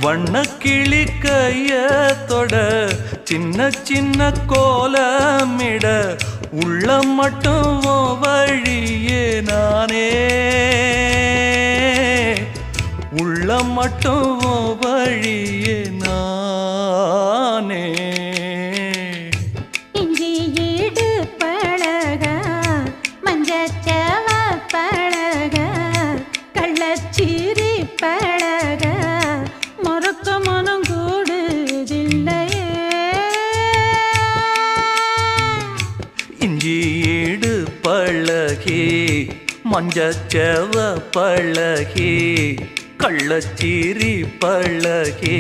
வண்ணக்கிளி கையத்தொட சின்ன சின்ன கோலமிட உள்ளம் மட்டும் வழியே நானே உள்ளம் மட்டும் வழியே நானே இஞ்சி ஈடு பழக மஞ்சச்சவ பழக கள்ளச்சீரி பழக மொறுக்க மனம் கூடுதில்லையே இஞ்சி ஈடு பழகி மஞ்சச்சவ பழகி கள்ளச்சீரி பழகி